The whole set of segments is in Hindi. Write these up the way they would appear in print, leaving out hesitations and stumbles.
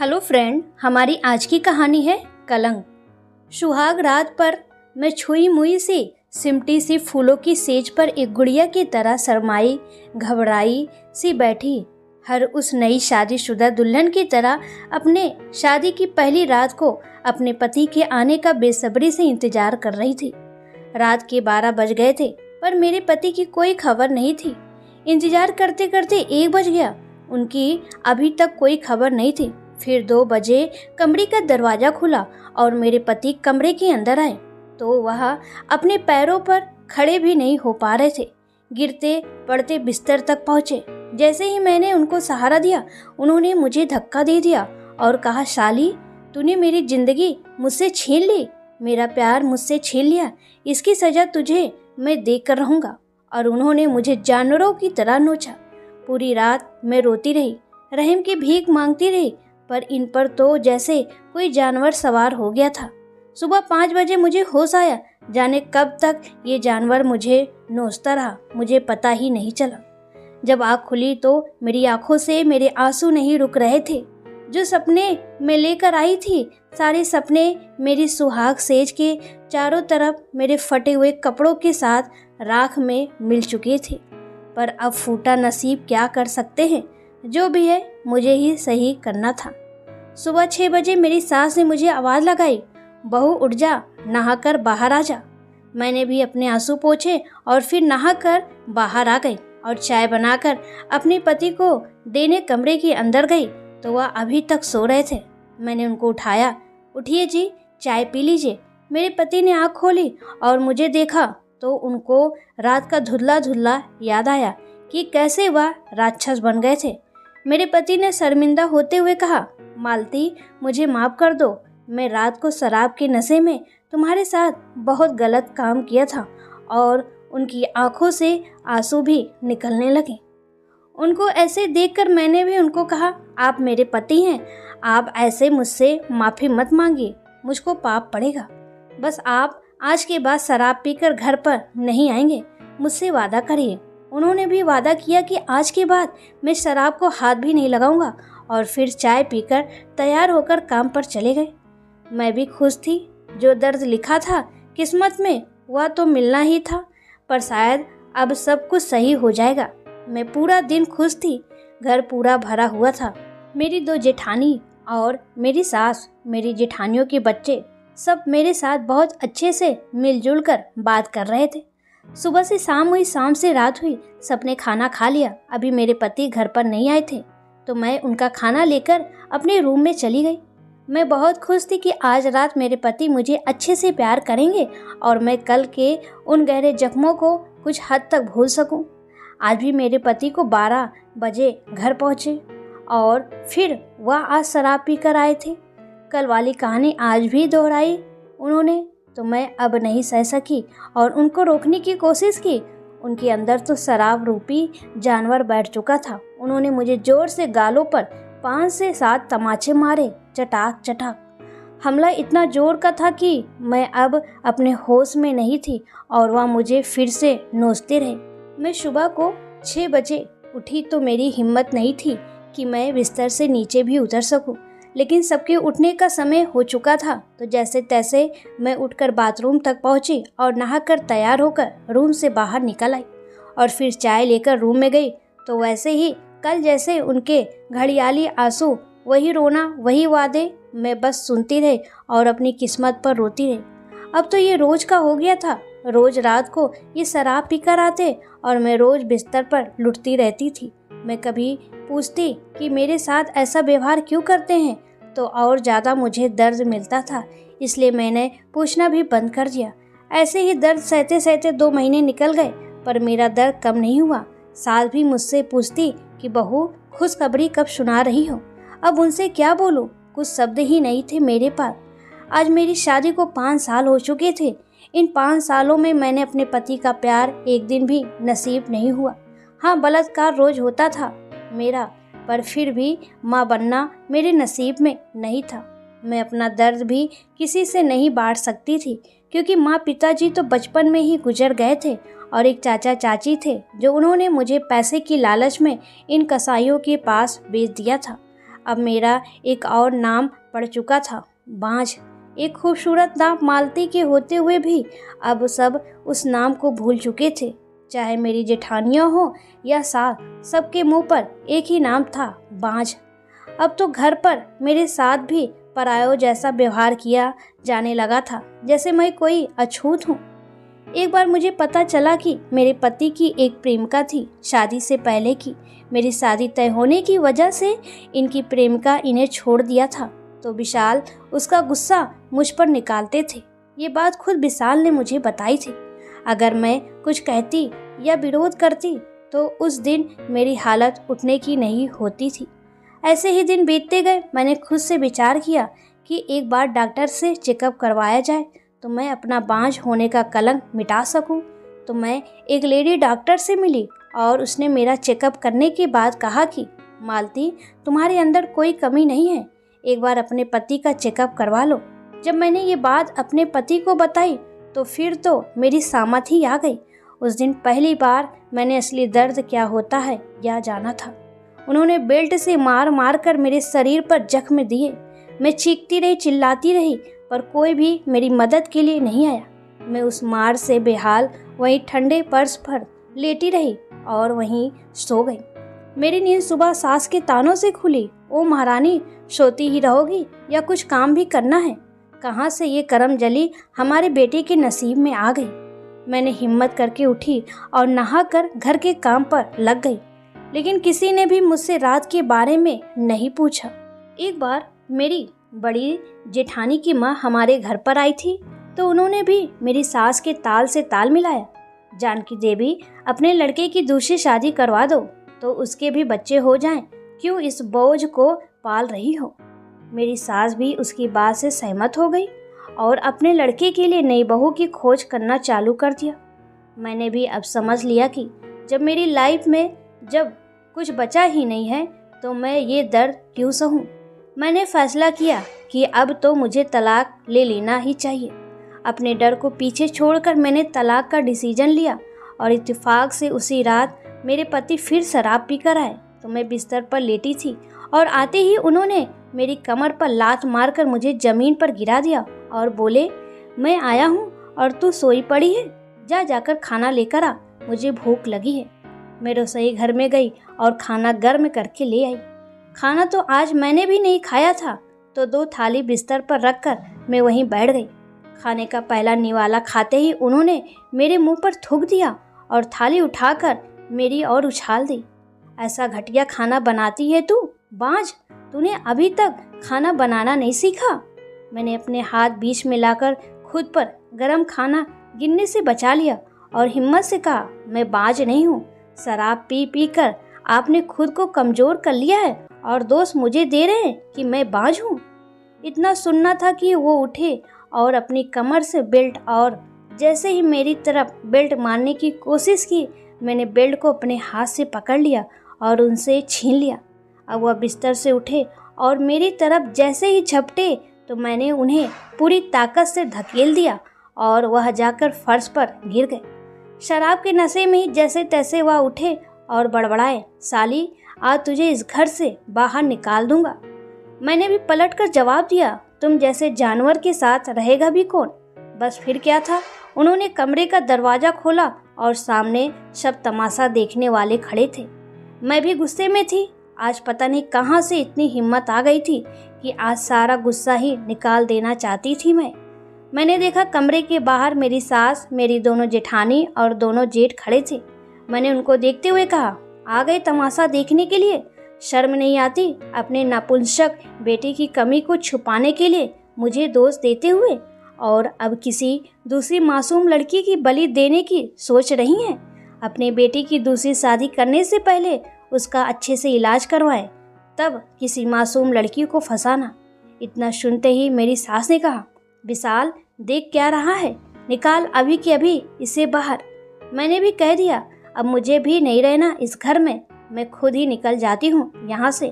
हेलो फ्रेंड, हमारी आज की कहानी है कलंक। सुहाग रात पर मैं छुई मुई सी सिमटी सी फूलों की सेज पर एक गुड़िया की तरह शर्माई घबराई सी बैठी, हर उस नई शादीशुदा दुल्हन की तरह अपने शादी की पहली रात को अपने पति के आने का बेसब्री से इंतजार कर रही थी। रात के 12 बज गए थे पर मेरे पति की कोई खबर नहीं थी। इंतजार करते करते 1 बज गया, उनकी अभी तक कोई खबर नहीं थी। फिर 2 बजे कमरे का दरवाजा खुला और मेरे पति कमरे के अंदर आए तो वह अपने पैरों पर खड़े भी नहीं हो पा रहे थे। गिरते पड़ते बिस्तर तक पहुंचे। जैसे ही मैंने उनको सहारा दिया, उन्होंने मुझे धक्का दे दिया और कहा, शाली, तूने मेरी जिंदगी मुझसे छीन ली, मेरा प्यार मुझसे छीन लिया, इसकी सजा तुझे मैं देख कर रहूंगा। और उन्होंने मुझे जानवरों की तरह नोचा। पूरी रात मैं रोती रही, रहम की भीख मांगती रही, पर इन पर तो जैसे कोई जानवर सवार हो गया था। सुबह 5 बजे मुझे होश आया। जाने कब तक ये जानवर मुझे नोचता रहा, मुझे पता ही नहीं चला। जब आँख खुली तो मेरी आंखों से मेरे आंसू नहीं रुक रहे थे। जो सपने मैं लेकर आई थी, सारे सपने मेरी सुहाग सेज के चारों तरफ मेरे फटे हुए कपड़ों के साथ राख में मिल चुके थे। पर अब फूटा नसीब क्या कर सकते हैं, जो भी है मुझे ही सही करना था। सुबह 6 बजे मेरी सास ने मुझे आवाज़ लगाई, बहू उठ जा, नहाकर बाहर आ जा। मैंने भी अपने आंसू पोंछे और फिर नहाकर बाहर आ गई और चाय बनाकर अपने पति को देने कमरे के अंदर गई तो वह अभी तक सो रहे थे। मैंने उनको उठाया, उठिए जी, चाय पी लीजिए। मेरे पति ने आँख खोली और मुझे देखा तो उनको रात का धुंधला धुंधला याद आया कि कैसे वह राक्षस बन गए थे। मेरे पति ने शर्मिंदा होते हुए कहा, मालती, मुझे माफ़ कर दो, मैं रात को शराब के नशे में तुम्हारे साथ बहुत गलत काम किया था। और उनकी आंखों से आंसू भी निकलने लगे। उनको ऐसे देखकर मैंने भी उनको कहा, आप मेरे पति हैं, आप ऐसे मुझसे माफ़ी मत मांगिए, मुझको पाप पड़ेगा। बस आप आज के बाद शराब पीकर घर पर नहीं आएंगे, मुझसे वादा करिए। उन्होंने भी वादा किया कि आज के बाद मैं शराब को हाथ भी नहीं लगाऊंगा और फिर चाय पीकर तैयार होकर काम पर चले गए। मैं भी खुश थी। जो दर्द लिखा था किस्मत में वह तो मिलना ही था, पर शायद अब सब कुछ सही हो जाएगा। मैं पूरा दिन खुश थी। घर पूरा भरा हुआ था। मेरी 2 जेठानी और मेरी सास, मेरी जेठानियों के बच्चे सब मेरे साथ बहुत अच्छे से मिलजुल कर बात कर रहे थे। सुबह से शाम हुई, शाम से रात हुई, सबने खाना खा लिया। अभी मेरे पति घर पर नहीं आए थे तो मैं उनका खाना लेकर अपने रूम में चली गई। मैं बहुत खुश थी कि आज रात मेरे पति मुझे अच्छे से प्यार करेंगे और मैं कल के उन गहरे जख्मों को कुछ हद तक भूल सकूं। आज भी मेरे पति को 12 बजे घर पहुंचे और फिर वह आज शराब पीकर आए थे। कल वाली कहानी आज भी दोहराई उन्होंने, तो मैं अब नहीं सह सकी और उनको रोकने की कोशिश की। उनके अंदर तो शराब रूपी जानवर बैठ चुका था। उन्होंने मुझे जोर से गालों पर 5 से 7 तमाचे मारे, चटाक चटाक। हमला इतना जोर का था कि मैं अब अपने होश में नहीं थी और वह मुझे फिर से नोचते रहे। मैं सुबह को 6 बजे उठी तो मेरी हिम्मत नहीं थी कि मैं बिस्तर से नीचे भी उतर सकूं, लेकिन सबके उठने का समय हो चुका था तो जैसे तैसे मैं उठकर बाथरूम तक पहुंची और नहाकर तैयार होकर रूम से बाहर निकल आई और फिर चाय लेकर रूम में गई तो वैसे ही कल जैसे उनके घड़ियाली आंसू, वही रोना, वही वादे, मैं बस सुनती रही और अपनी किस्मत पर रोती रही। अब तो ये रोज का हो गया था। रोज रात को ये शराब पीकर आते और मैं रोज बिस्तर पर लुटती रहती थी। मैं कभी पूछती कि मेरे साथ ऐसा व्यवहार क्यों करते हैं तो और ज़्यादा मुझे दर्द मिलता था, इसलिए मैंने पूछना भी बंद कर दिया। ऐसे ही दर्द सहते सहते 2 महीने निकल गए पर मेरा दर्द कम नहीं हुआ। सास भी मुझसे पूछती कि बहू, खुशखबरी कब सुना रही हो। अब उनसे क्या बोलूं, कुछ शब्द ही नहीं थे मेरे पास। आज मेरी शादी को 5 साल हो चुके थे। इन 5 सालों में मैंने अपने पति का प्यार एक दिन भी नसीब नहीं हुआ। हाँ, बलात्कार रोज होता था मेरा, पर फिर भी माँ बनना मेरे नसीब में नहीं था। मैं अपना दर्द भी किसी से नहीं बांट सकती थी क्योंकि माँ पिताजी तो बचपन में ही गुजर गए थे और एक चाचा चाची थे जो उन्होंने मुझे पैसे की लालच में इन कसाईयों के पास बेच दिया था। अब मेरा एक और नाम पड़ चुका था, बांझ। एक खूबसूरत नाम मालती के होते हुए भी अब सब उस नाम को भूल चुके थे। चाहे मेरी जेठानियाँ हो या सास, सबके मुंह पर एक ही नाम था, बांझ। अब तो घर पर मेरे साथ भी परायों जैसा व्यवहार किया जाने लगा था, जैसे मैं कोई अछूत हूँ। एक बार मुझे पता चला कि मेरे पति की एक प्रेमिका थी, शादी से पहले की। मेरी शादी तय होने की वजह से इनकी प्रेमिका इन्हें छोड़ दिया था, तो विशाल उसका गुस्सा मुझ पर निकालते थे। ये बात खुद विशाल ने मुझे बताई थी। अगर मैं कुछ कहती या विरोध करती तो उस दिन मेरी हालत उठने की नहीं होती थी। ऐसे ही दिन बीतते गए। मैंने खुद से विचार किया कि एक बार डॉक्टर से चेकअप करवाया जाए तो मैं अपना बांझ होने का कलंक मिटा सकूं। तो मैं एक लेडी डॉक्टर से मिली और उसने मेरा चेकअप करने के बाद कहा कि मालती, तुम्हारे अंदर कोई कमी नहीं है, एक बार अपने पति का चेकअप करवा लो। जब मैंने ये बात अपने पति को बताई तो फिर तो मेरी सामत ही आ गई। उस दिन पहली बार मैंने असली दर्द क्या होता है यह जाना था। उन्होंने बेल्ट से मार मार कर मेरे शरीर पर जख्म दिए। मैं चीखती रही, चिल्लाती रही, पर कोई भी मेरी मदद के लिए नहीं आया। मैं उस मार से बेहाल वहीं ठंडे फर्श पर लेटी रही और वहीं सो गई। मेरी नींद सुबह सास के तानों से खुली। ओ महारानी, सोती ही रहोगी या कुछ काम भी करना है? कहाँ से ये करम जली हमारे बेटे के नसीब में आ गई। मैंने हिम्मत करके उठी और नहाकर घर के काम पर लग गई, लेकिन किसी ने भी मुझसे रात के बारे में नहीं पूछा। एक बार मेरी बड़ी जेठानी की माँ हमारे घर पर आई थी, तो उन्होंने भी मेरी सास के ताल से ताल मिलाया। जानकी देवी, अपने लड़के की दूसरी शादी करवा दो तो उसके भी बच्चे हो जाएं, क्यों इस बोझ को पाल रही हो? मेरी सास भी उसकी बात से सहमत हो गई और अपने लड़के के लिए नई बहू की खोज करना चालू कर दिया। मैंने भी अब समझ लिया कि जब मेरी लाइफ में जब कुछ बचा ही नहीं है तो मैं ये दर्द क्यों सहूं। मैंने फैसला किया कि अब तो मुझे तलाक ले लेना ही चाहिए। अपने डर को पीछे छोड़कर मैंने तलाक का डिसीजन लिया और इत्तेफाक से उसी रात मेरे पति फिर शराब पीकर आए तो मैं बिस्तर पर लेटी थी और आते ही उन्होंने मेरी कमर पर लात मारकर मुझे जमीन पर गिरा दिया और बोले, मैं आया हूँ और तू सोई पड़ी है, जाकर खाना लेकर आ, मुझे भूख लगी है। मैं रसोई घर में गई और खाना गर्म करके ले आई। खाना तो आज मैंने भी नहीं खाया था, तो 2 थाली बिस्तर पर रखकर मैं वहीं बैठ गई। खाने का पहला निवाला खाते ही उन्होंने मेरे मुंह पर थूक दिया और थाली उठाकर मेरी ओर उछाल दी। ऐसा घटिया खाना बनाती है तू, बांझ, तूने अभी तक खाना बनाना नहीं सीखा। मैंने अपने हाथ बीच में लाकर खुद पर गरम खाना गिरने से बचा लिया और हिम्मत से कहा, मैं बांझ नहीं हूँ। शराब पी पी कर आपने खुद को कमजोर कर लिया है और दोष मुझे दे रहे हैं कि मैं बांझ हूँ। इतना सुनना था कि वो उठे और अपनी कमर से बेल्ट, और जैसे ही मेरी तरफ बेल्ट मारने की कोशिश की, मैंने बेल्ट को अपने हाथ से पकड़ लिया और उनसे छीन लिया। अब वह बिस्तर से उठे और मेरी तरफ जैसे ही झपटे तो मैंने उन्हें पूरी ताकत से धकेल दिया और वह जाकर फर्श पर गिर गए। शराब के नशे में ही जैसे तैसे वह उठे और बड़बड़ाए, साली, आज तुझे इस घर से बाहर निकाल दूंगा। मैंने भी पलटकर जवाब दिया, तुम जैसे जानवर के साथ रहेगा भी कौन? बस फिर क्या था, उन्होंने कमरे का दरवाजा खोला और सामने सब तमाशा देखने वाले खड़े थे। मैं भी गुस्से में थी। आज पता नहीं कहाँ से इतनी हिम्मत आ गई थी कि आज सारा गुस्सा ही निकाल देना चाहती थी मैंने देखा कमरे के बाहर मेरी सास, मेरी दोनों जेठानी और दोनों जेठ खड़े थे। मैंने उनको देखते हुए कहा, आ गए तमाशा देखने के लिए? शर्म नहीं आती अपने नापुंसक बेटे की कमी को छुपाने के लिए मुझे दोष देते हुए, और अब किसी दूसरी मासूम लड़की की बलि देने की सोच रही हैं? अपने बेटे की दूसरी शादी करने से पहले उसका अच्छे से इलाज करवाएं, तब किसी मासूम लड़की को फंसाना। इतना सुनते ही मेरी सास ने कहा, विशाल, देख क्या रहा है, निकाल अभी के अभी इसे बाहर। मैंने भी कह दिया, अब मुझे भी नहीं रहना इस घर में, मैं खुद ही निकल जाती हूँ यहाँ से।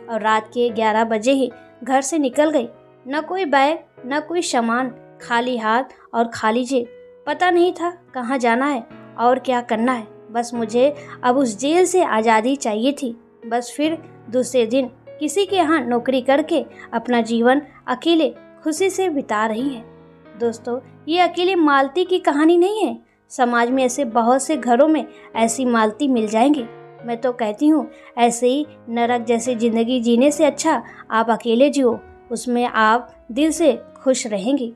और रात के 11 बजे ही घर से निकल गई। न कोई बैग, न कोई सामान, खाली हाथ और खाली जेब। पता नहीं था कहाँ जाना है और क्या करना है। बस मुझे अब उस जेल से आज़ादी चाहिए थी। बस फिर दूसरे दिन किसी के यहाँ नौकरी करके अपना जीवन अकेले खुशी से बिता रही हैं। दोस्तों, ये अकेले मालती की कहानी नहीं है। समाज में ऐसे बहुत से घरों में ऐसी मालती मिल जाएंगी। मैं तो कहती हूँ, ऐसे ही नरक जैसी ज़िंदगी जीने से अच्छा आप अकेले जियो, उसमें आप दिल से खुश रहेंगी।